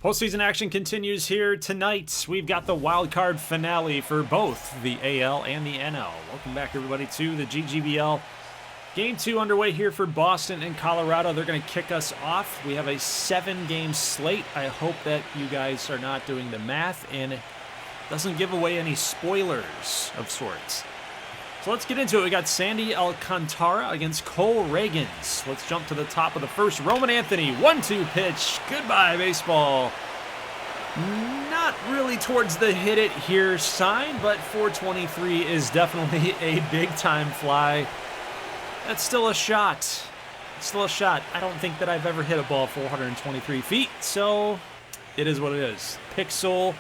Postseason action continues here tonight. We've got the wild card finale for both the AL and the NL. Welcome back, everybody, to the GGBL. Game 2 underway here for Boston and Colorado. They're going to kick us off. We have a 7-game slate. I hope that you guys are not doing the math and it doesn't give away any spoilers of sorts. So let's get into it. We got Sandy Alcantara against Cole Ragans. Let's jump to the top of the first. Roman Anthony, 1-2 pitch. Goodbye, baseball. Not really towards the hit it here sign, but 423 is definitely a big-time fly. That's still a shot. It's still a shot. I don't think that I've ever hit a ball 423 feet, so it is what it is. Pixel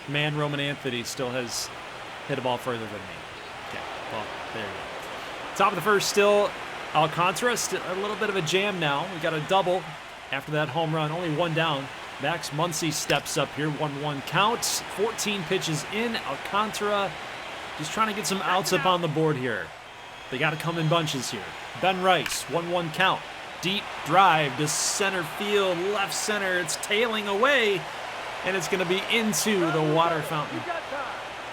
man Roman Anthony still has hit a ball further than me. Well, there you go. Top of the first still, Alcantara, still a little bit of a jam now. We got a double after that home run, only one down. Max Muncy steps up here, 1-1 count. 14 pitches in, Alcantara just trying to get some outs up on the board here. They got to come in bunches here. Ben Rice, 1-1 count. Deep drive to center field, left center. It's tailing away, and it's going to be into the water fountain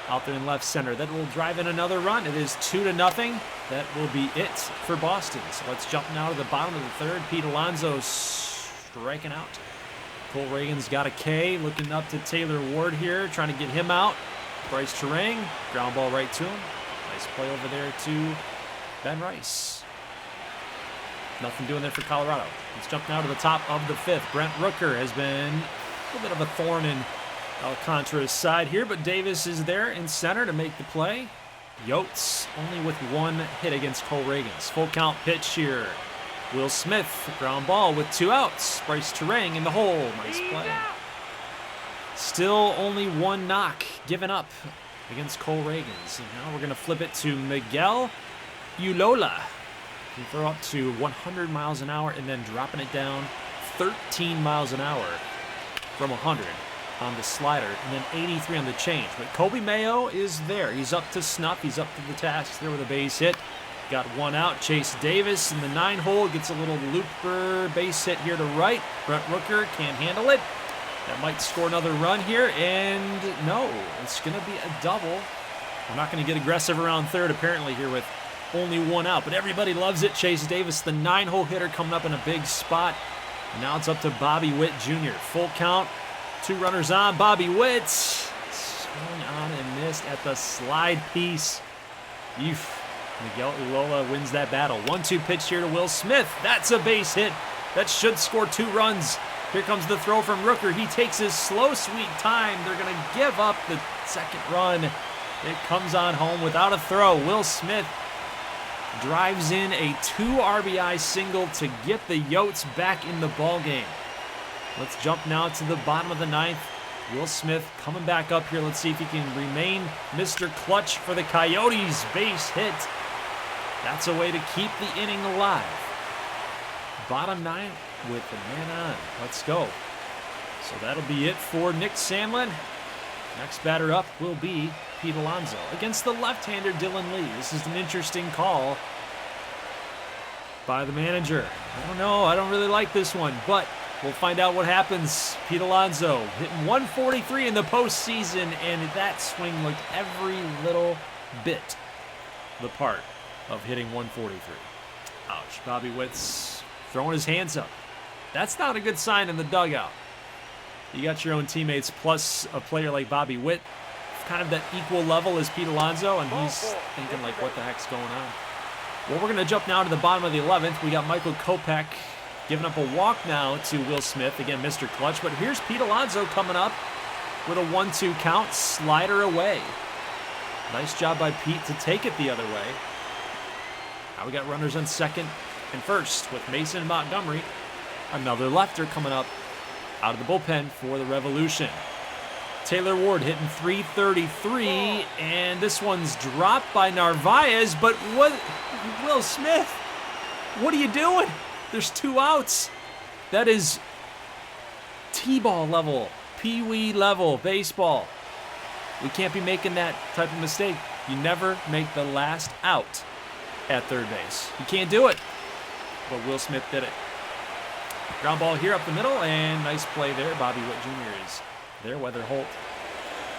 out there in left center. That will drive in another run. It is 2-0. That will be it for Boston. So let's jump now to the bottom of the third. Pete Alonso striking out. Cole Ragans got a K, looking up to Taylor Ward here, trying to get him out. Bryce Terang, ground ball right to him. Nice play over there to Ben Rice. Nothing doing there for Colorado. Let's jump now to the top of the fifth. Brent Rooker has been a little bit of a thorn in Alcantara's side here, but Davis is there in center to make the play. Yotes only with one hit against Cole Ragans. Full count pitch here. Will Smith, ground ball with 2 outs. Bryce Terang in the hole. Nice play. Still only one knock given up against Cole Ragans. And now we're going to flip it to Miguel Ulola. He throw up to 100 miles an hour and then dropping it down 13 miles an hour from 100. On the slider, and then 83 on the change. But Kobe Mayo is there. He's up to snuff. He's up to the task there with a base hit. Got one out. Chase Davis in the 9-hole gets a little looper base hit here to right. Brent Rooker can't handle it. That might score another run here, and no, it's going to be a double. We're not going to get aggressive around third apparently here with only one out, but everybody loves it. Chase Davis, the 9-hole hitter, coming up in a big spot. And now it's up to Bobby Witt Jr. Full count. 2 runners on. Bobby Witt swung on and missed at the slide piece. Miguel Ulola wins that battle. 1-2 pitch here to Will Smith. That's a base hit. That should score 2 runs. Here comes the throw from Rooker. He takes his slow, sweet time. They're going to give up the second run. It comes on home without a throw. Will Smith drives in a 2 RBI single to get the Yotes back in the ballgame. Let's jump now to the bottom of the 9th. Will Smith coming back up here. Let's see if he can remain Mr. Clutch for the Coyotes. Base hit. That's a way to keep the inning alive. Bottom 9 with the man on. Let's go. So that'll be it for Nick Sandlin. Next batter up will be Pete Alonso against the left-hander Dylan Lee. This is an interesting call by the manager. I don't know. I don't really like this one, but we'll find out what happens. Pete Alonso hitting 143 in the postseason, and that swing looked every little bit the part of hitting 143. Ouch. Bobby Witt's throwing his hands up. That's not a good sign in the dugout. You got your own teammates plus a player like Bobby Witt, kind of that equal level as Pete Alonso, and he's thinking like, what the heck's going on? Well, we're going to jump now to the bottom of the 11th. We got Michael Kopech giving up a walk now to Will Smith. Again, Mr. Clutch. But here's Pete Alonso coming up with a 1-2 count. Slider away. Nice job by Pete to take it the other way. Now we got runners on second and first with Mason and Montgomery. Another lefter coming up out of the bullpen for the Revolution. Taylor Ward hitting 333, and this one's dropped by Narvaez. But what, Will Smith, what are you doing? There's 2 outs. That is T-ball level, pee-wee level baseball. We can't be making that type of mistake. You never make the last out at third base. You can't do it. But Will Smith did it. Ground ball here up the middle, and nice play there. Bobby Witt Jr. is there. Weather Holt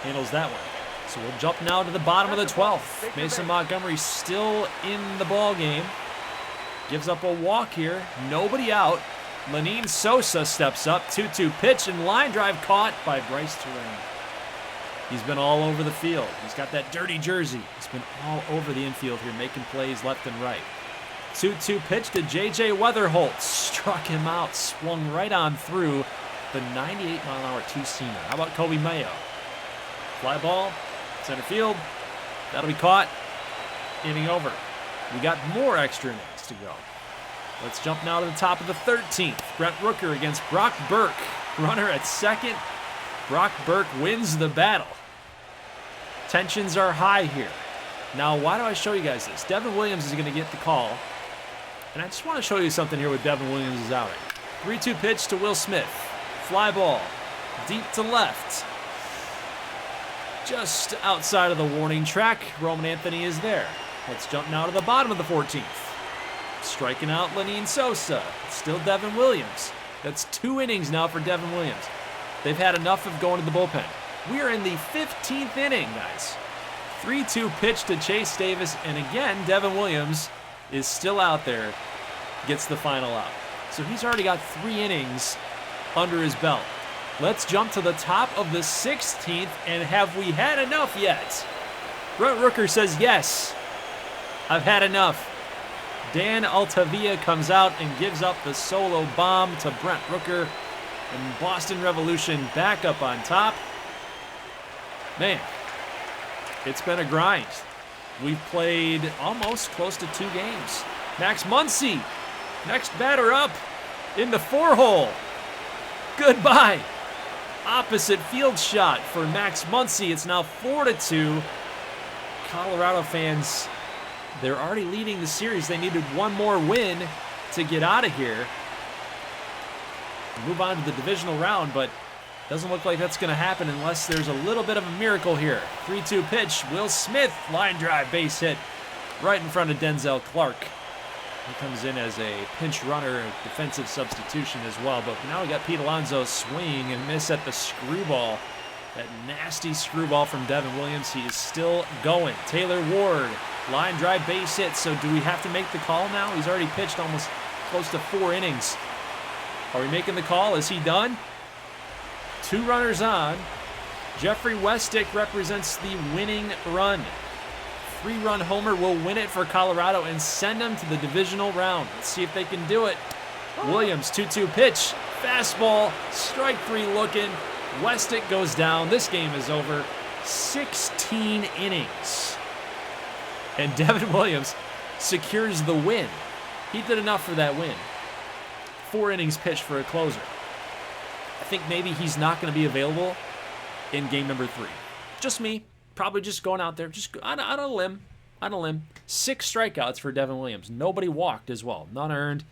handles that one. So we'll jump now to the bottom of the 12th. Mason Montgomery still in the ball game. Gives up a walk here. Nobody out. Lenine Sosa steps up. 2-2 pitch and line drive caught by Bryce Terrain. He's been all over the field. He's got that dirty jersey. He's been all over the infield here, making plays left and right. 2-2 pitch to J.J. Weatherholt. Struck him out. Swung right on through the 98-mile-an-hour two-seamer. How about Kobe Mayo? Fly ball. Center field. That'll be caught. Inning over. We got more extra innings to go. Let's jump now to the top of the 13th. Brent Rooker against Brock Burke. Runner at second. Brock Burke wins the battle. Tensions are high here. Now, why do I show you guys this? Devin Williams is going to get the call. And I just want to show you something here with Devin Williams' outing. 3-2 pitch to Will Smith. Fly ball. Deep to left. Just outside of the warning track. Roman Anthony is there. Let's jump now to the bottom of the 14th. Striking out Lenine Sosa. Still Devin Williams. That's 2 innings now for Devin Williams. They've had enough of going to the bullpen. We are in the 15th inning, guys. 3-2 pitch to Chase Davis. And again, Devin Williams is still out there. Gets the final out. So he's already got 3 innings under his belt. Let's jump to the top of the 16th. And have we had enough yet? Brent Rooker says yes. I've had enough. Dan Altavilla comes out and gives up the solo bomb to Brent Rooker. And Boston Revolution back up on top. Man, it's been a grind. We've played almost close to 2 games. Max Muncy, next batter up in the 4-hole. Goodbye. Opposite field shot for Max Muncy. It's now 4-2. Colorado fans, they're already leading the series. They needed one more win to get out of here. Move on to the divisional round, but doesn't look like that's going to happen unless there's a little bit of a miracle here. 3-2 pitch. Will Smith, line drive, base hit right in front of Denzel Clark. He comes in as a pinch runner, a defensive substitution as well. But now we got Pete Alonso swing and miss at the screwball. That nasty screwball from Devin Williams. He is still going. Taylor Ward, line drive, base hit. So do we have to make the call now? He's already pitched almost close to 4 innings. Are we making the call? Is he done? 2 runners on. Jeffrey Westick represents the winning run. 3-run homer will win it for Colorado and send them to the divisional round. Let's see if they can do it. Williams, 2-2 pitch. Fastball, strike 3 looking. Westick goes down. This game is over. 16 innings. And Devin Williams secures the win. He did enough for that win. 4 innings pitched for a closer. I think maybe he's not going to be available in game number 3. Just me. Probably just going out there. Just on a limb. On a limb. 6 strikeouts for Devin Williams. Nobody walked as well. None earned.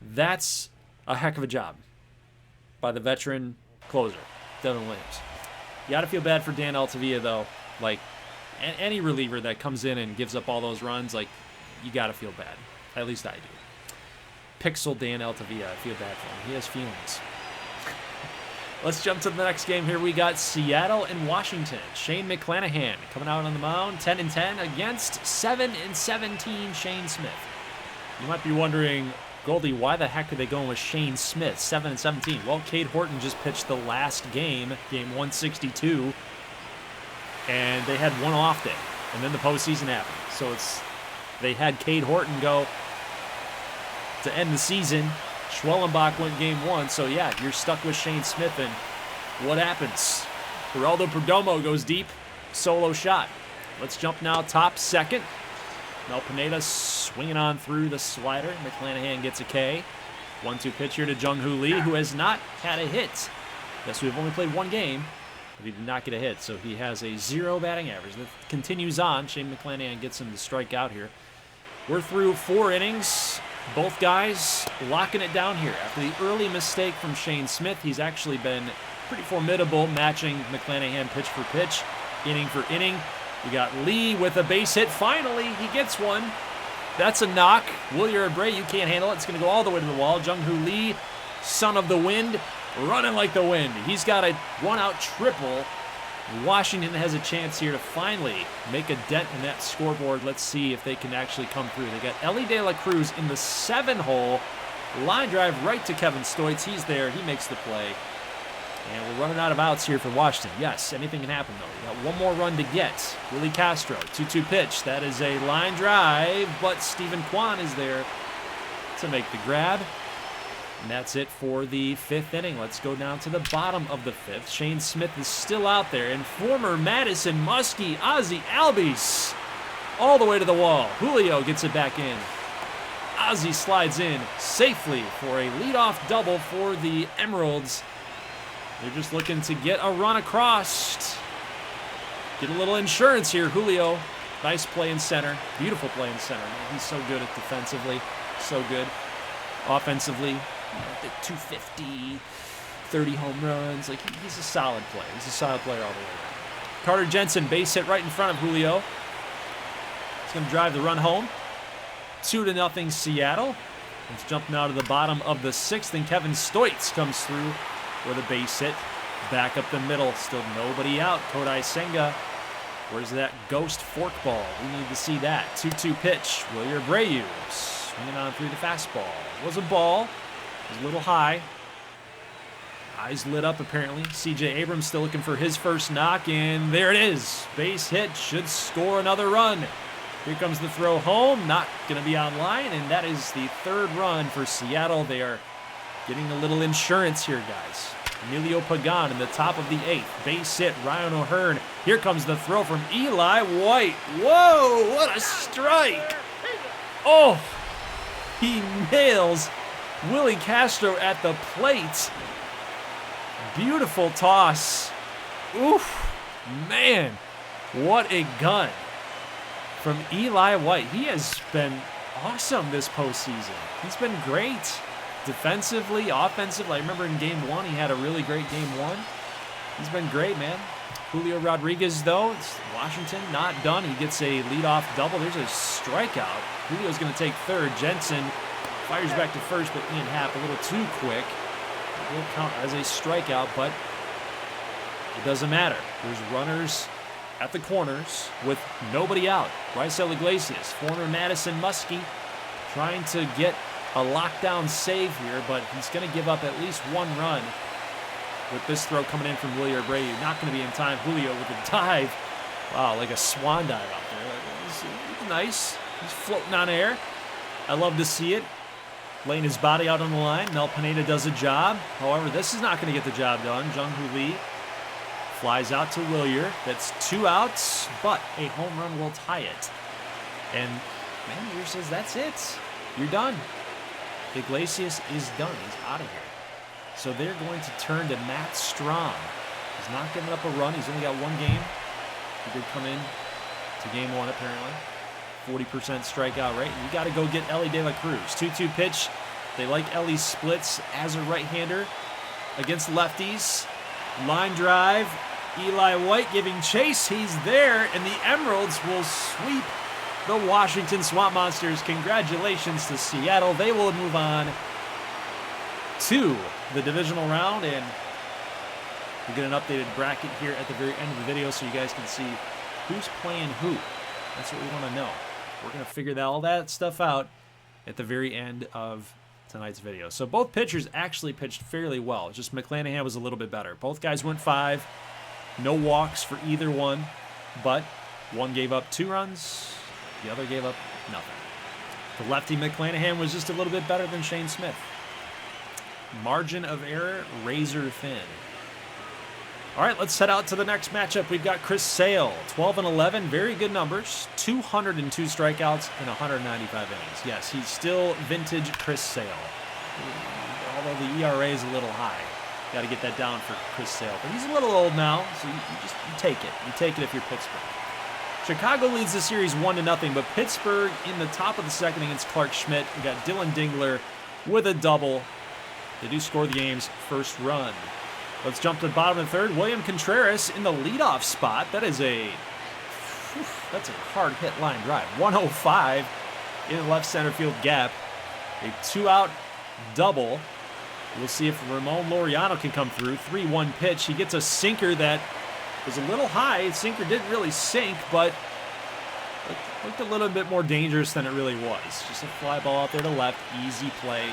That's a heck of a job by the veteran closer, Devin Williams. You got to feel bad for Dan Altavilla, though. Like, any reliever that comes in and gives up all those runs, like, you got to feel bad. At least I do. Pixel Dan Altavilla, I feel bad for him. He has feelings. Let's jump to the next game here. We got Seattle and Washington. Shane McClanahan coming out on the mound, 10-10 against 7-17 Shane Smith. You might be wondering, Goldie, why the heck are they going with Shane Smith, 7-17? Well, Cade Horton just pitched the last game, game 162, and they had one off day, and then the postseason happened. So they had Cade Horton go to end the season. Schwellenbach went game 1, so yeah, you're stuck with Shane Smith, and what happens? Geraldo Perdomo goes deep, solo shot. Let's jump now top second. Mel Pineda swinging on through the slider. McClanahan gets a K. 1-2 pitch here to Jung-Hoo Lee, who has not had a hit. Yes, we've only played 1 game, but he did not get a hit, so he has a 0 batting average. That continues on. Shane McClanahan gets him to strike out here. We're through 4 innings. Both guys locking it down here. After the early mistake from Shane Smith, he's actually been pretty formidable, matching McClanahan pitch for pitch, inning for inning. We got Lee with a base hit. Finally, he gets one. That's a knock. Williard Bray, you can't handle it. It's going to go all the way to the wall. Jung-Hoo Lee son of the wind, running like the wind. He's got a one-out triple. Washington has a chance here to finally make a dent in that scoreboard. Let's see if they can actually come through. They got Ellie De La Cruz in the 7-hole. Line drive right to Kevin Stoitz. He's there. He makes the play. And we're running out of outs here for Washington. Yes, anything can happen, though. We got one more run to get. Willie Castro, 2-2 pitch. That is a line drive, but Stephen Kwan is there to make the grab. And that's it for the 5th inning. Let's go down to the bottom of the 5th. Shane Smith is still out there. And former Madison Muskie, Ozzie Albies, all the way to the wall. Julio gets it back in. Ozzie slides in safely for a leadoff double for the Emeralds. They're just looking to get a run across. Get a little insurance here, Julio. Nice play in center. Beautiful play in center. Man, he's so good at defensively. So good. Offensively, 250, 30 home runs. Like, he's a solid player. He's a solid player all the way around. Carter Jensen, base hit right in front of Julio. He's going to drive the run home. 2-0 Seattle. It's jumping out of the bottom of the 6th, and Kevin Stoitz comes through with a base hit. Back up the middle. Still nobody out. Kodai Senga. Where's that ghost forkball? We need to see that. 2-2 pitch. Wilyer Abreu swinging on through the fastball. It was a ball. It was a little high. Eyes lit up, apparently. C.J. Abrams still looking for his first knock, and there it is. Base hit. Should score another run. Here comes the throw home. Not going to be on line, and that is the 3rd run for Seattle. They are getting a little insurance here, guys. Emilio Pagan in the top of the 8th. Base hit, Ryan O'Hearn. Here comes the throw from Eli White. Whoa, what a strike. Oh, he nails Willie Castro at the plate. Beautiful toss. Oof, man, what a gun from Eli White. He has been awesome this postseason. He's been great. Defensively, offensively. I remember in Game 1, he had a really great Game 1. He's been great, man. Julio Rodriguez, though, it's Washington, not done. He gets a leadoff double. There's a strikeout. Julio's going to take 3rd. Jensen fires back to 1st, but Ian Happ a little too quick. It will count as a strikeout, but it doesn't matter. There's runners at the corners with nobody out. Raisel Iglesias, former Madison Muskie, trying to get a lockdown save here, but he's going to give up at least 1 run with this throw coming in from Wilyer Abreu. Not going to be in time. Julio with a dive. Wow, like a swan dive out there. It's nice. He's floating on air. I love to see it. Laying his body out on the line. Mel Pineda does a job. However, this is not going to get the job done. Jung-Hoo Lee flies out to Wilyer. That's 2 outs, but a home run will tie it. And manager says, that's it. You're done. Iglesias is done. He's out of here. So they're going to turn to Matt Strom. He's not giving up a run. He's only got 1 game. He did come in to Game 1, apparently. 40% strikeout rate. You got to go get Ellie De La Cruz. 2-2 pitch. They like Ellie's splits as a right-hander against lefties. Line drive. Eli White giving chase. He's there, and the Emeralds will sweep the Washington Swamp Monsters. Congratulations to Seattle. They will move on to the divisional round, and we'll get an updated bracket here at the very end of the video so you guys can see who's playing who. That's what we want to know. We're going to figure all that stuff out at the very end of tonight's video. So both pitchers actually pitched fairly well. Just McClanahan was a little bit better. Both guys went 5. No walks for either one, but one gave up 2 runs. The other gave up nothing. The lefty McClanahan was just a little bit better than Shane Smith. Margin of error, razor thin. All right, let's head out to the next matchup. We've got Chris Sale, 12-11, very good numbers, 202 strikeouts in 195 innings. Yes, he's still vintage Chris Sale, although the ERA is a little high. Got to get that down for Chris Sale. But he's a little old now, so you take it. You take it if you're Pittsburgh. Chicago leads the series 1-0, but Pittsburgh in the top of the 2nd against Clark Schmidt. We got Dylan Dingler with a double. They do score the game's first run. Let's jump to the bottom of the 3rd. William Contreras in the leadoff spot. That's a hard hit line drive. 105 in the left center field gap. A 2-out double. We'll see if Ramon Laureano can come through. 3-1 pitch. He gets a sinker that was a little high. The sinker didn't really sink, but looked a little bit more dangerous than it really was. Just a fly ball out there to left. Easy play.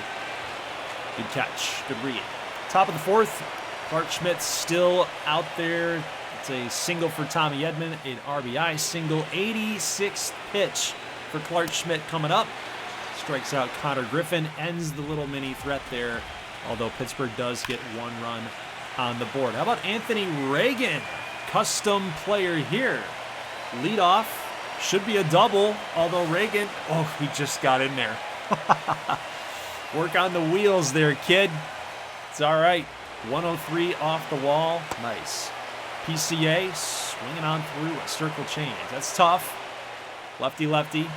Good catch. Good read. Top of the fourth. Clark Schmidt still out there. It's a single for Tommy Edman. An RBI single. 86th pitch for Clark Schmidt coming up. Strikes out Connor Griffin. Ends the little mini threat there. Although Pittsburgh does get 1 run on the board. How about Anthony Reagan? Custom player here. Lead off. Should be a double, although Reagan, oh, he just got in there. Work on the wheels there, kid. It's all right. 103 off the wall. Nice. PCA swinging on through a circle change. That's tough. Lefty.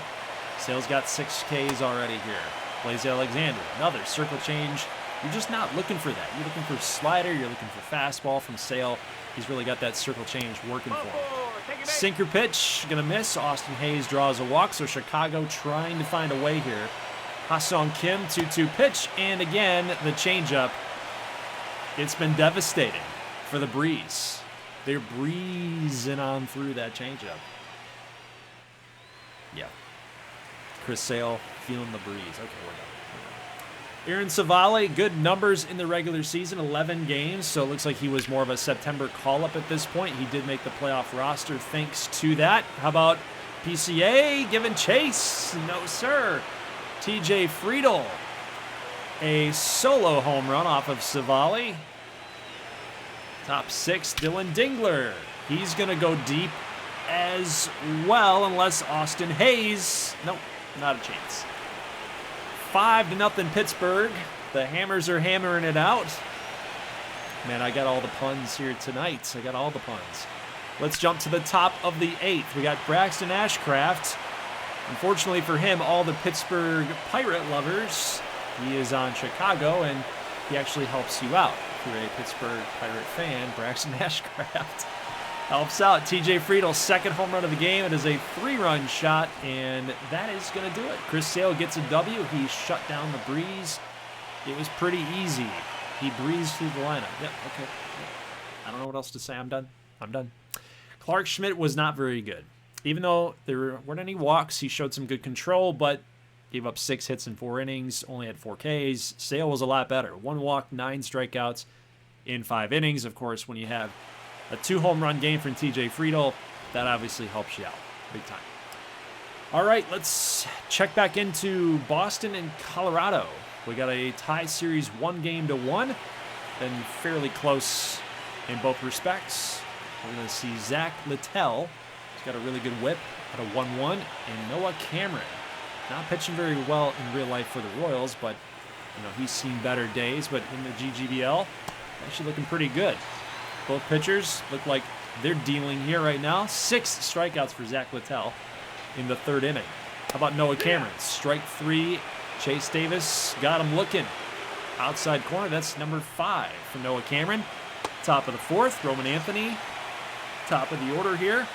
Sale's got 6 Ks already here. Blaze Alexander, another circle change. You're just not looking for that. You're looking for slider. You're looking for fastball from Sale. He's really got that circle change working for him. Sinker pitch, gonna miss. Austin Hayes draws a walk, so Chicago trying to find a way here. Ha-Sung Kim, 2-2 pitch, and again, the changeup. It's been devastating for the Breeze. They're breezing on through that changeup. Yeah. Chris Sale feeling the breeze. Okay, we're done. Aaron Savale, good numbers in the regular season, 11 games, so it looks like he was more of a September call-up at this point. He did make the playoff roster thanks to that. How about PCA giving chase? No, sir. TJ Friedel, a solo home run off of Savale. Top 6, Dylan Dingler. He's going to go deep as well, unless Austin Hayes. Nope, not a chance. 5-0 Pittsburgh. The Hammers are hammering it out. Man, I got all the puns here tonight. I got all the puns. Let's jump to the top of the 8th. We got Braxton Ashcraft. Unfortunately for him, all the Pittsburgh Pirate lovers, he is on Chicago, and he actually helps you out. If you're a Pittsburgh Pirate fan, Braxton Ashcraft helps out. TJ Friedel, second home run of the game. It is a 3-run shot, and that is going to do it. Chris Sale gets a W. He shut down the Breeze. It was pretty easy. He breezed through the lineup. Yep, okay. Yep. I don't know what else to say. I'm done. Clark Schmidt was not very good. Even though there weren't any walks, he showed some good control, but gave up 6 hits in 4 innings, only had 4 Ks. Sale was a lot better. 1 walk, 9 strikeouts in 5 innings. Of course, when you have a 2-home run game from TJ Friedel, that obviously helps you out big time. All right, let's check back into Boston and Colorado. We got a tie series 1-1, been fairly close in both respects. We're going to see Zach Littell. He's got a really good whip at a 1-1, and Noah Cameron. Not pitching very well in real life for the Royals, but you know he's seen better days. But in the GGBL, actually looking pretty good. Both pitchers look like they're dealing here right now. 6 strikeouts for Zach Littell in the 3rd inning. How about Noah Cameron? Strike 3. Chase Davis got him looking. Outside corner, that's number 5 for Noah Cameron. Top of the 4th, Roman Anthony. Top of the order here.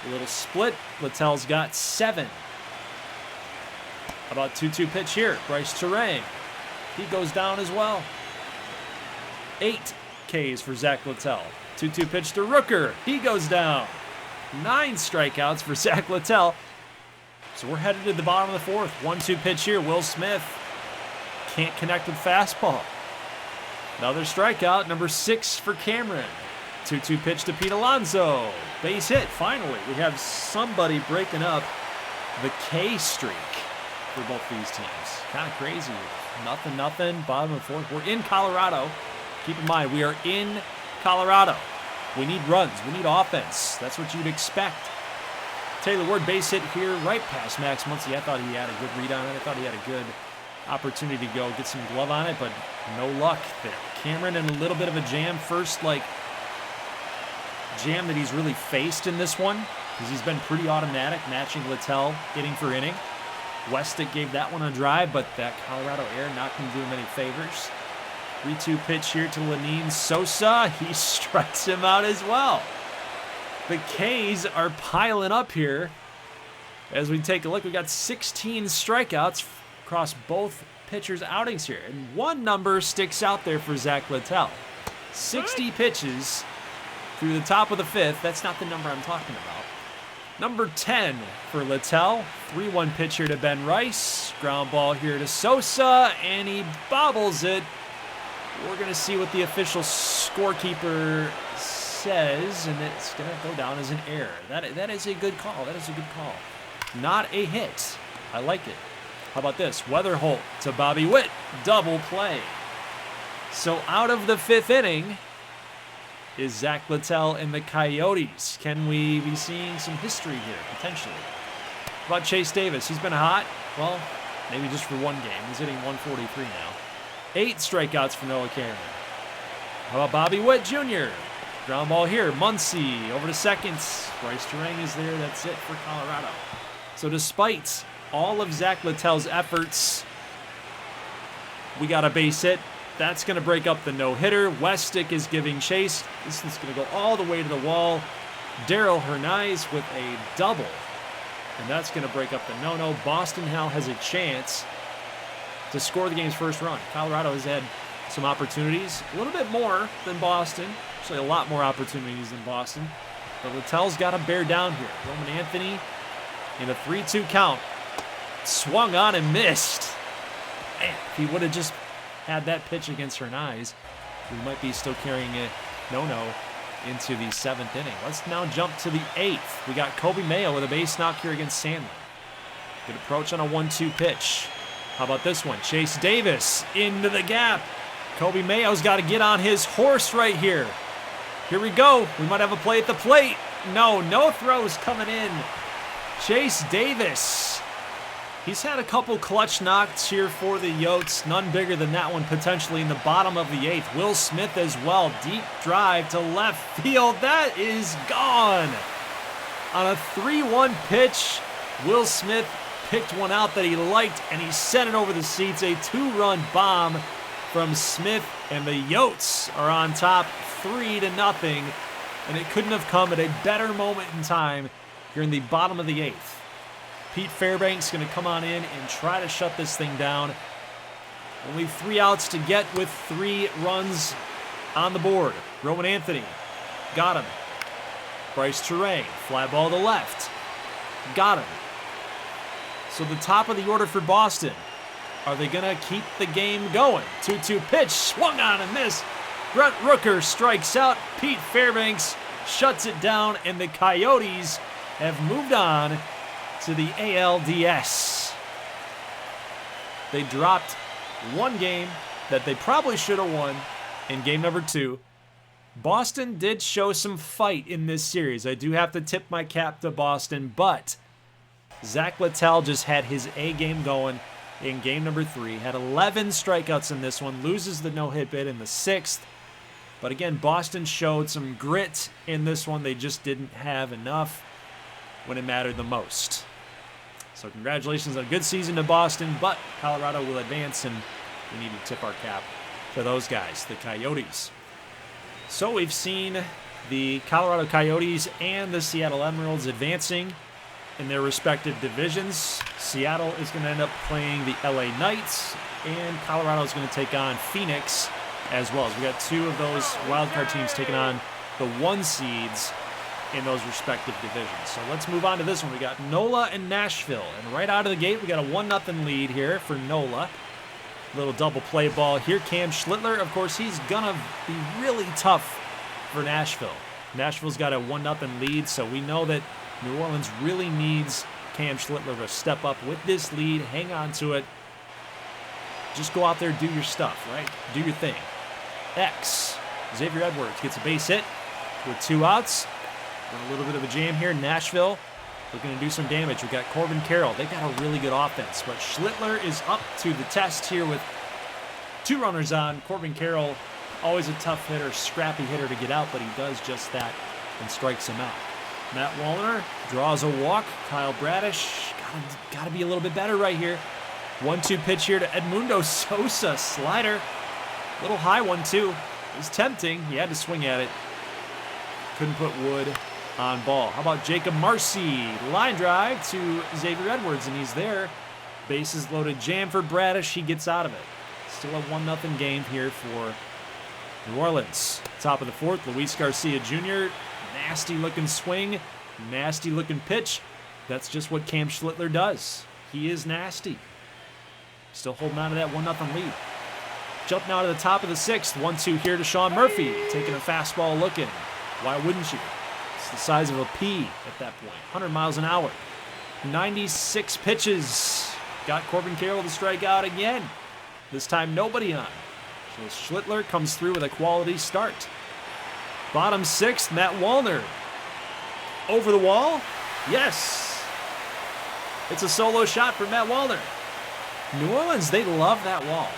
A little split. Littell's got 7. How about 2-2 pitch here? Bryce Terang. He goes down as well. 8 Ks for Zach Littell. 2-2 pitch to Rooker. He goes down. 9 strikeouts for Zach Littell. So we're headed to the bottom of the 4th. 1-2 pitch here. Will Smith can't connect with fastball. Another strikeout. Number 6 for Cameron. 2-2 pitch to Pete Alonso. Base hit. Finally, we have somebody breaking up the K streak for both these teams. Kind of crazy. Nothing. Bottom of the 4th. We're in Colorado. Keep in mind, we are in Colorado. We need runs. We need offense. That's what you'd expect. Taylor Ward, base hit here right past Max Muncy. I thought he had a good read on it. I thought he had a good opportunity to go get some glove on it, but no luck there. Cameron in a little bit of a jam. First, jam that he's really faced in this one, because he's been pretty automatic, matching Littell inning for inning. Westick gave that one a drive, but that Colorado air not going to do him any favors. 3-2 pitch here to Lenine Sosa. He strikes him out as well. The K's are piling up here. As we take a look, we got 16 strikeouts across both pitchers' outings here. And one number sticks out there for Zach Littell. 60 pitches through the top of the 5th. That's not the number I'm talking about. Number 10 for Littell. 3-1 pitch here to Ben Rice. Ground ball here to Sosa, and he bobbles it. We're going to see what the official scorekeeper says, and it's going to go down as an error. That is a good call. That is a good call. Not a hit. I like it. How about this? Weatherholt to Bobby Witt. Double play. So out of the 5th inning is Zach Littell and the Coyotes. Can we be seeing some history here, potentially? How about Chase Davis? He's been hot. Well, maybe just for one game. He's hitting 143 now. 8 strikeouts for Noah Cameron. How about Bobby Witt Jr.? Ground ball here. Muncy over to second. Bryce Terang is there. That's it for Colorado. So despite all of Zach Littell's efforts, we got a base hit. That's going to break up the no-hitter. Westick is giving chase. This is going to go all the way to the wall. Daryl Hernaiz with a double. And that's going to break up the no-no. Boston Hell has a chance to score the game's first run. Colorado has had some opportunities. A little bit more than Boston. Actually, a lot more opportunities than Boston. But Littell's got to bear down here. Roman Anthony in a 3-2 count. Swung on and missed. Man, if he would have just had that pitch against Hernaiz, we might be still carrying a no-no into the 7th inning. Let's now jump to the 8th. We got Kobe Mayo with a base knock here against Sandlin. Good approach on a 1-2 pitch. How about this one? Chase Davis into the gap. Kobe Mayo's got to get on his horse right here. Here we go. We might have a play at the plate. No throws coming in. Chase Davis. He's had a couple clutch knocks here for the Yotes. None bigger than that one potentially in the bottom of the 8th. Will Smith as well. Deep drive to left field. That is gone. On a 3-1 pitch, Will Smith picked one out that he liked, and he sent it over the seats. A 2-run bomb from Smith, and the Yotes are on top 3-0. And it couldn't have come at a better moment in time here in the bottom of the 8th. Pete Fairbanks going to come on in and try to shut this thing down. Only 3 outs to get with 3 runs on the board. Roman Anthony got him. Bryce Terang, fly ball to left. Got him. So the top of the order for Boston. Are they going to keep the game going? 2-2 pitch, swung on and missed. Brent Rooker strikes out. Pete Fairbanks shuts it down, and the Coyotes have moved on to the ALDS. They dropped one game that they probably should have won in game number 2. Boston did show some fight in this series. I do have to tip my cap to Boston, but Zach Littell just had his A game going in game number 3. Had 11 strikeouts in this one. Loses the no-hit bid in the 6th. But again, Boston showed some grit in this one. They just didn't have enough when it mattered the most. So congratulations on a good season to Boston, but Colorado will advance, and we need to tip our cap to those guys, the Coyotes. So we've seen the Colorado Coyotes and the Seattle Emeralds advancing in their respective divisions. Seattle is going to end up playing the LA Knights, and Colorado is going to take on Phoenix as well. So we got 2 of those wildcard teams taking on the 1 seeds in those respective divisions. So let's move on to this one. We got NOLA and Nashville. And right out of the gate, we got a 1-0 lead here for NOLA. Little double play ball here. Cam Schlittler, of course, he's going to be really tough for Nashville. Nashville's got a 1-0 lead, so we know that New Orleans really needs Cam Schlittler to step up with this lead, hang on to it. Just go out there, do your stuff, right? Do your thing. X. Xavier Edwards gets a base hit with 2 outs. A little bit of a jam here. Nashville looking to do some damage. We've got Corbin Carroll. They've got a really good offense, but Schlittler is up to the test here with 2 runners on. Corbin Carroll, always a tough hitter, scrappy hitter to get out, but he does just that and strikes him out. Matt Wallner draws a walk. Kyle Bradish, got to be a little bit better right here. 1-2 pitch here to Edmundo Sosa. Slider, little high 1-2. It was tempting. He had to swing at it. Couldn't put wood on ball. How about Jacob Marcy? Line drive to Xavier Edwards, and he's there. Bases loaded jam for Bradish. He gets out of it. Still a 1-0 game here for New Orleans. Top of the fourth, Luis Garcia Jr. Nasty looking swing. Nasty looking pitch. That's just what Cam Schlittler does. He is nasty. Still holding on to that 1-0 lead. Jump now to the top of the sixth. 1-2 here to Sean Murphy. Taking a fastball looking. Why wouldn't you? It's the size of a pea at that point. 100 miles an hour. 96 pitches. Got Corbin Carroll to strike out again. This time nobody on. So Schlittler comes through with a quality start. Bottom sixth, Matt Wallner. Over the wall? Yes. It's a solo shot for Matt Wallner. New Orleans, they love that wall.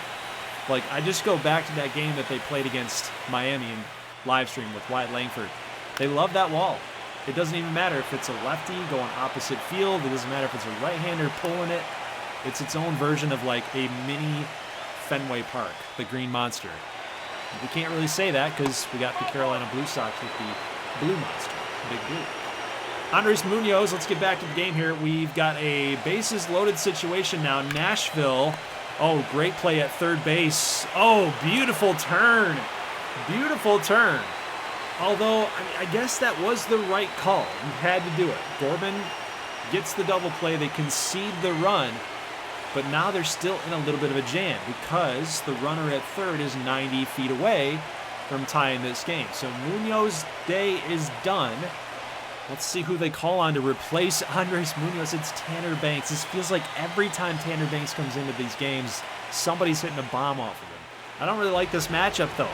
Like, I just go back to that game that they played against Miami in live stream with Wyatt Langford. They love that wall. It doesn't even matter if it's a lefty going opposite field. It doesn't matter if it's a right-hander pulling it. It's its own version of like a mini Fenway Park, the Green Monster. We can't really say that because we got the Carolina Blue Sox with the Blue Monster, Big Blue. Andres Munoz, let's get back to the game here. We've got a bases loaded situation now. Nashville, oh, great play at third base. Oh, beautiful turn. Beautiful turn. Although, I guess that was the right call. You had to do it. Corbin gets the double play. They concede the run. But now they're still in a little bit of a jam because the runner at third is 90 feet away from tying this game. So Munoz's day is done. Let's see who they call on to replace Andres Munoz. It's Tanner Banks. This feels like every time Tanner Banks comes into these games, somebody's hitting a bomb off of him. I don't really like this matchup, though.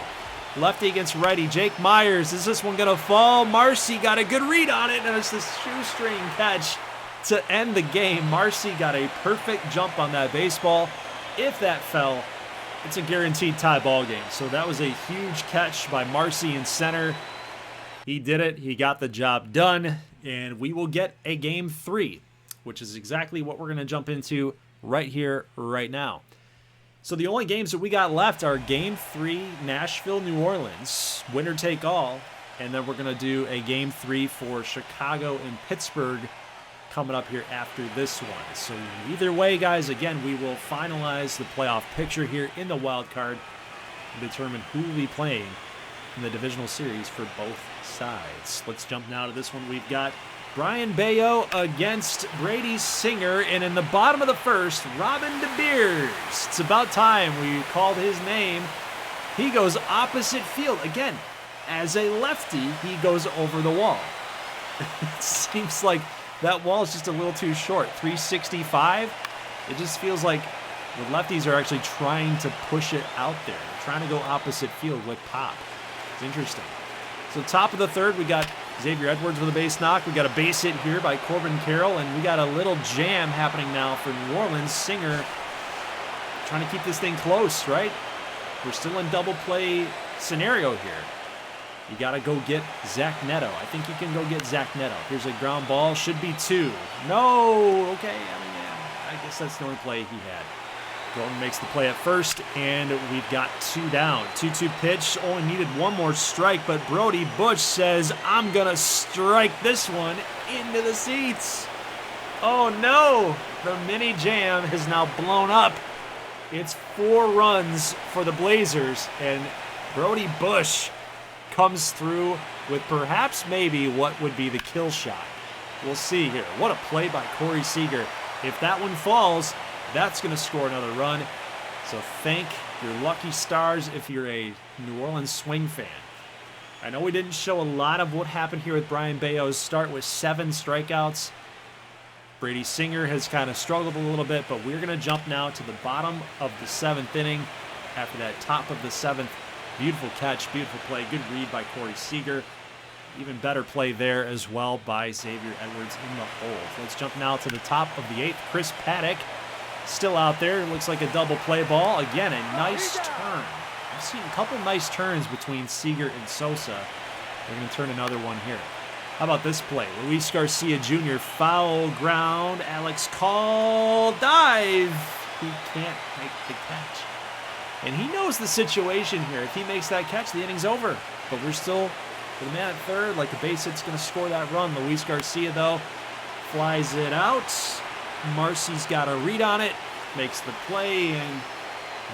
Lefty against righty. Jake Myers. Is this one going to fall? Marcy got a good read on it, and it's this shoestring catch to end the game. Marcy got a perfect jump on that baseball. If that fell, it's a guaranteed tie ball game. So that was a huge catch by Marcy in center. He did it. He got the job done. And we will get a game 3, which is exactly what we're going to jump into right here, right now. So the only games that we got left are game 3, Nashville, New Orleans, winner take all. And then we're going to do a game 3 for Chicago and Pittsburgh coming up here after this one. So either way, guys, again, we will finalize the playoff picture here in the wild card and determine who will be playing in the divisional series for both sides. Let's jump now to this one. We've got Brian Bayo against Brady Singer, and in the bottom of the first, Robin DeBeers. It's about time we called his name. He goes opposite field. Again, as a lefty, he goes over the wall. It seems like that wall is just a little too short. 365. It just feels like the lefties are actually trying to push it out there. They're trying to go opposite field with pop. It's interesting. So top of the third, we got Xavier Edwards with a base knock. We got a base hit here by Corbin Carroll, and we got a little jam happening now for New Orleans. Singer trying to keep this thing close, right? We're still in double play scenario here. You got to go get Zach Neto. I think you can go get Zach Neto. Here's a ground ball. Should be 2. No. Okay. I guess that's the only play he had. Golden makes the play at first, and we've got 2 down. 2-2 pitch. Only needed one more strike, but Brody Bush says, I'm going to strike this one into the seats. Oh, no. The mini jam has now blown up. It's 4 runs for the Blazers, and Brody Bush comes through with perhaps maybe what would be the kill shot. We'll see here. What a play by Corey Seager. If that one falls, that's going to score another run. So thank your lucky stars if you're a New Orleans Swing fan. I know we didn't show a lot of what happened here with Brian Bayo's start with 7 strikeouts. Brady Singer has kind of struggled a little bit, but we're going to jump now to the bottom of the 7th inning after that top of the 7th. Beautiful catch, beautiful play, good read by Corey Seager. Even better play there as well by Xavier Edwards in the hole. So let's jump now to the top of the 8th. Chris Paddock still out there. Looks like a double play ball. Again, a nice turn. I've seen a couple nice turns between Seager and Sosa. They're going to turn another one here. How about this play? Luis Garcia Jr. foul ground. Alex Call dive. He can't make the catch. And he knows the situation here. If he makes that catch, the inning's over. But we're still, with the man at third, like the base hit's going to score that run. Luis Garcia, though, flies it out. Marcy's got a read on it. makes the play, and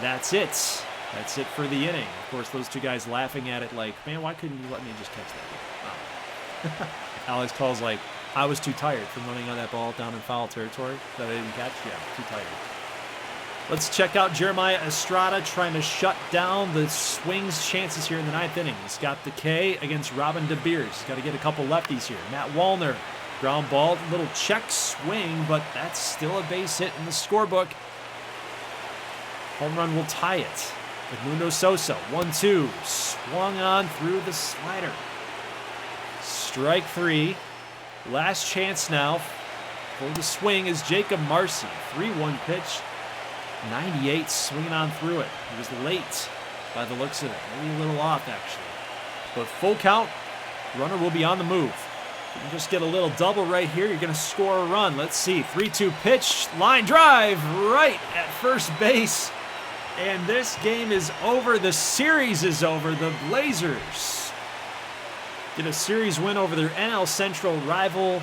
that's it. That's it for the inning. Of course, those two guys laughing at it like, man, why couldn't you let me just catch that? Wow. Alex calls like, I was too tired from running on that ball down in foul territory that I didn't catch. Yeah, too tired. Let's check out Jeremiah Estrada trying to shut down the Swings' chances here in the 9th inning. He's got the K against Robin De Beers. He's got to get a couple lefties here. Matt Wallner, ground ball, little check swing, but that's still a base hit in the scorebook. Home run will tie it. Edmundo Sosa, 1-2, swung on through the slider. Strike 3. Last chance now for the swing is Jacob Marcy. 3-1 pitch. 98 swinging on through it. He was late by the looks of it. Maybe a little off, actually. But full count. Runner will be on the move. You can just get a little double right here. You're going to score a run. Let's see. 3-2 pitch. Line drive right at first base. And this game is over. The series is over. The Blazers get a series win over their NL Central rival,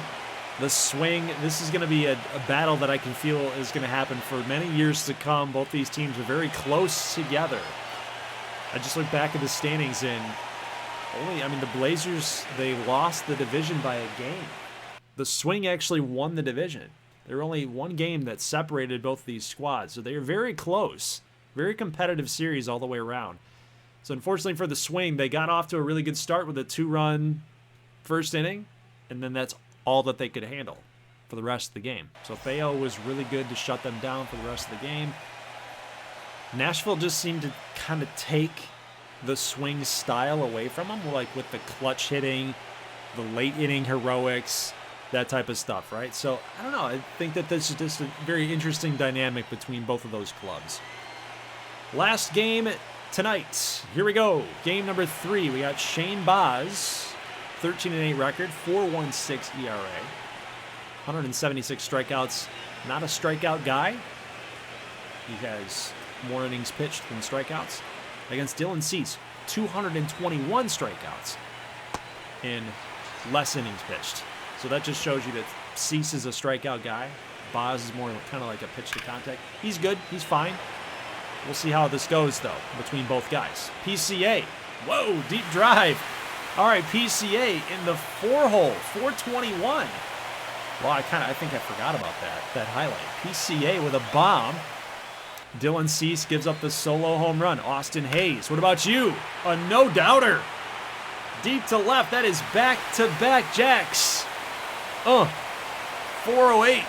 the Swing. This is going to be a battle that I can feel is going to happen for many years to come. Both these teams are very close together. I just look back at the standings and the Blazers, they lost the division by a game. The Swing actually won the division. There were only one game that separated both these squads, so they are very close. Very competitive series all the way around. So unfortunately for the Swing, they got off to a really good start with a 2-run first inning, and then that's all that they could handle for the rest of the game. So Feo was really good to shut them down for the rest of the game. Nashville just seemed to kind of take the Swing style away from them, like with the clutch hitting, the late inning heroics, that type of stuff, right? So I don't know. I think that this is just a very interesting dynamic between both of those clubs. Last game tonight. Here we go. Game number 3. We got Shane Baz, 13-8 record, 4.16 ERA, 176 strikeouts. Not a strikeout guy. He has more innings pitched than strikeouts. Against Dylan Cease, 221 strikeouts in less innings pitched. So that just shows you that Cease is a strikeout guy. Baz is more kind of like a pitch to contact. He's good. He's fine. We'll see how this goes, though, between both guys. PCA. Whoa, deep drive. All right, PCA in the 4-hole, 421. Well, I think I forgot about that highlight. PCA with a bomb. Dylan Cease gives up the solo home run. Austin Hayes, what about you? A no-doubter. Deep to left, that is back-to-back jacks. 408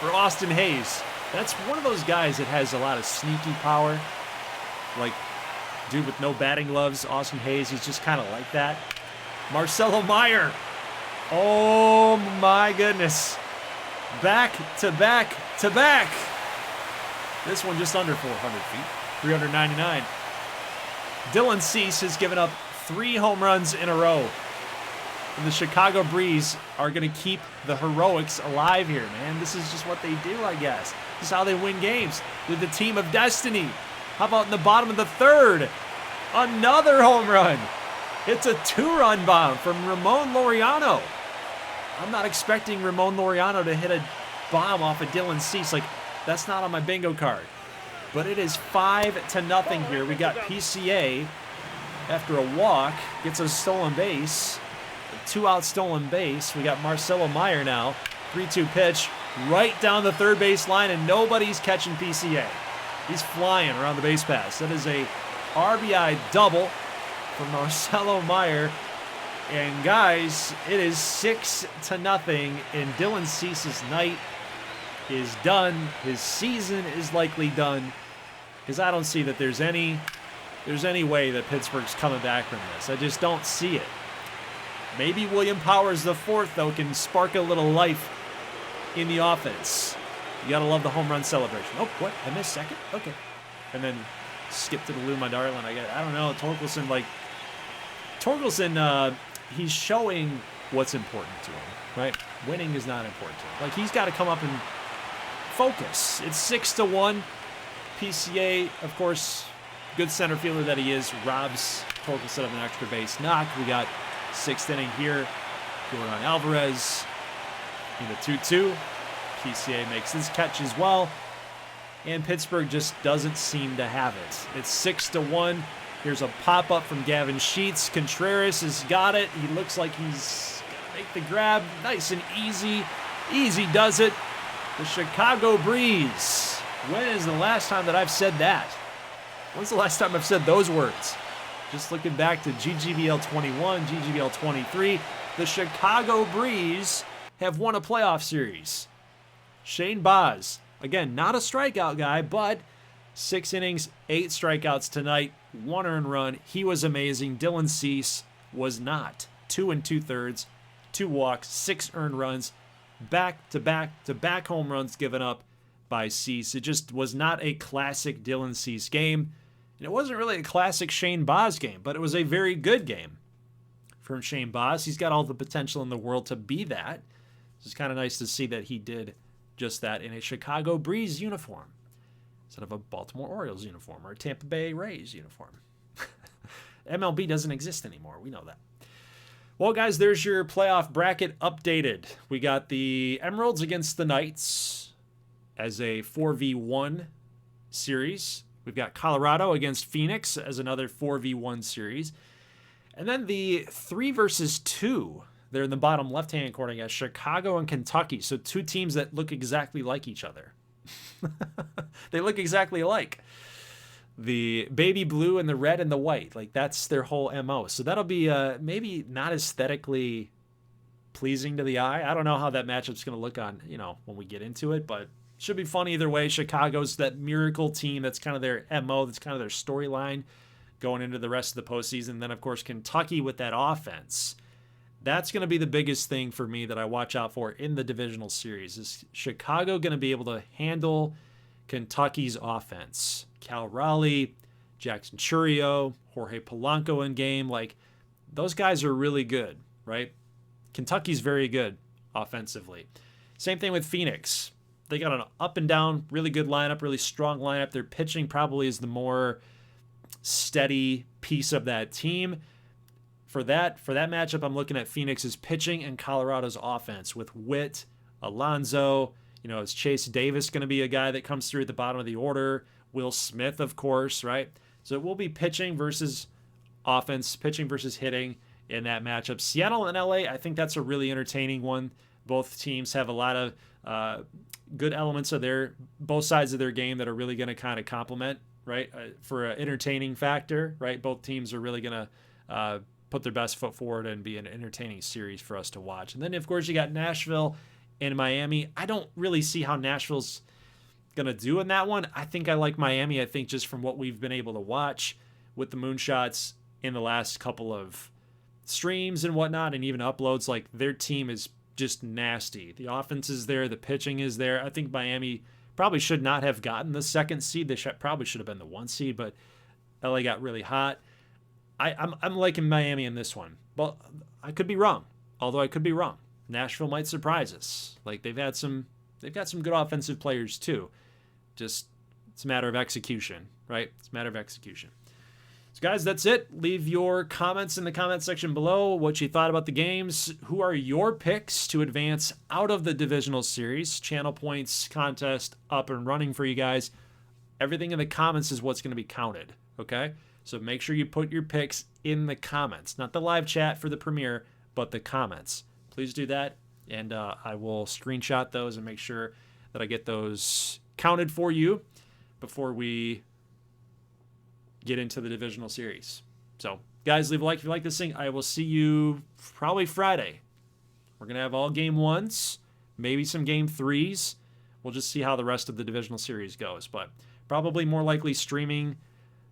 for Austin Hayes. That's one of those guys that has a lot of sneaky power. Like, dude with no batting gloves, Austin Hayes, he's just kind of like that. Marcelo Meyer. Oh, my goodness. Back to back to back. This one just under 400 feet, 399. Dylan Cease has given up 3 home runs in a row. And the Chicago Breeze are going to keep the heroics alive here, man. This is just what they do, I guess. This is how they win games. They're the team of destiny. How about in the bottom of the 3rd? Another home run. It's a 2-run bomb from Ramon Laureano. I'm not expecting Ramon Laureano to hit a bomb off of Dylan Cease. Like, that's not on my bingo card. But it is 5-0 here. We got PCA after a walk. Gets a stolen base. A 2-out stolen base. We got Marcelo Meyer now. 3-2 pitch. Right down the 3rd base line, and nobody's catching PCA. He's flying around the base pass. That is a RBI double from Marcelo Meyer. And guys, it is 6-0, and Dylan Cease's night is done. His season is likely done, because I don't see that there's any way that Pittsburgh's coming back from this. I just don't see it. Maybe William Powers IV, though, can spark a little life in the offense. You gotta love the home run celebration. Oh, what? I missed second? Okay. And then skip to the Lou, my darling. I don't know. Torkelson, he's showing what's important to him, right? Winning is not important to him. Like, he's got to come up and focus. It's 6-1. PCA, of course, good center fielder that he is, robs Torkelson of an extra base knock. We got 6th inning here. Jordan Alvarez in the 2-2. PCA makes his catch as well. and Pittsburgh just doesn't seem to have it. It's 6-1. Here's a pop-up from Gavin Sheets. Contreras has got it. He looks like he's going to make the grab. Nice and easy. Easy does it. The Chicago Breeze. When is the last time that I've said that? When's the last time I've said those words? Just looking back to GGBL 21, GGBL 23, the Chicago Breeze have won a playoff series. Shane Baz, again, not a strikeout guy, but 6 innings, 8 strikeouts tonight, 1 earned run. He was amazing. Dylan Cease was not. 2 2/3, 2 walks, 6 earned runs, back-to-back home runs given up by Cease. It just was not a classic Dylan Cease game. And it wasn't really a classic Shane Baz game, but it was a very good game from Shane Baz. He's got all the potential in the world to be that. It's kind of nice to see that he did just that in a Chicago Breeze uniform instead of a Baltimore Orioles uniform or a Tampa Bay Rays uniform. MLB doesn't exist anymore. We know that. Well, guys, there's your playoff bracket updated. We got the Emeralds against the Knights as a 4v1 series. We've got Colorado against Phoenix as another 4v1 series. And then the 3 versus 2, they're in the bottom left-hand corner, as Chicago and Kentucky. So 2 teams that look exactly like each other. They look exactly alike. The baby blue and the red and the white. Like, that's their whole MO. So that'll be maybe not aesthetically pleasing to the eye. I don't know how that matchup's going to look on, when we get into it, but should be fun either way. Chicago's that miracle team. That's kind of their MO. That's kind of their storyline going into the rest of the postseason. Then, of course, Kentucky with that offense. That's going to be the biggest thing for me that I watch out for in the divisional series. Is Chicago going to be able to handle Kentucky's offense? Cal Raleigh, Jackson Churio, Jorge Polanco in game. Like, those guys are really good, right? Kentucky's very good offensively. Same thing with Phoenix. They got an up and down, really good lineup, really strong lineup. Their pitching probably is the more steady piece of that team. For that matchup, I'm looking at Phoenix's pitching and Colorado's offense with Witt, Alonso. Is Chase Davis going to be a guy that comes through at the bottom of the order? Will Smith, of course, right? So it will be pitching versus offense, pitching versus hitting in that matchup. Seattle and LA, I think that's a really entertaining one. Both teams have a lot of good elements of both sides of their game that are really going to kind of complement, right? For an entertaining factor, right? Both teams are really going to put their best foot forward and be an entertaining series for us to watch. And then, of course, you got Nashville and Miami. I don't really see how Nashville's going to do in that one. I think I like Miami. I think just from what we've been able to watch with the moonshots in the last couple of streams and whatnot, and even uploads, like, their team is just nasty. The offense is there. The pitching is there. I think Miami probably should not have gotten the 2nd seed. They probably should have been the 1 seed, but LA got really hot. I'm liking Miami in this one. But I could be wrong. Although I could be wrong. Nashville might surprise us. Like, they've got some good offensive players too. Just, it's a matter of execution, right? It's a matter of execution. So, guys, that's it. Leave your comments in the comment section below, what you thought about the games. Who are your picks to advance out of the divisional series? Channel points contest up and running for you guys. Everything in the comments is what's going to be counted, okay? So make sure you put your picks in the comments. Not the live chat for the premiere, but the comments. Please do that, and I will screenshot those and make sure that I get those counted for you before we get into the divisional series. So, guys, leave a like if you like this thing. I will see you probably Friday. We're going to have all game 1s, maybe some game 3s. We'll just see how the rest of the divisional series goes, but probably more likely streaming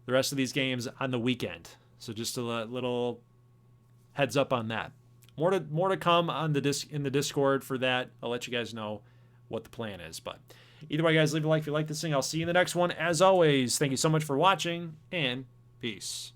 the rest of these games on the weekend. So just a little heads up on that. More to come on in the Discord for that. I'll let you guys know what the plan is. But either way, guys, leave a like if you like this thing. I'll see you in the next one. As always, thank you so much for watching, and peace.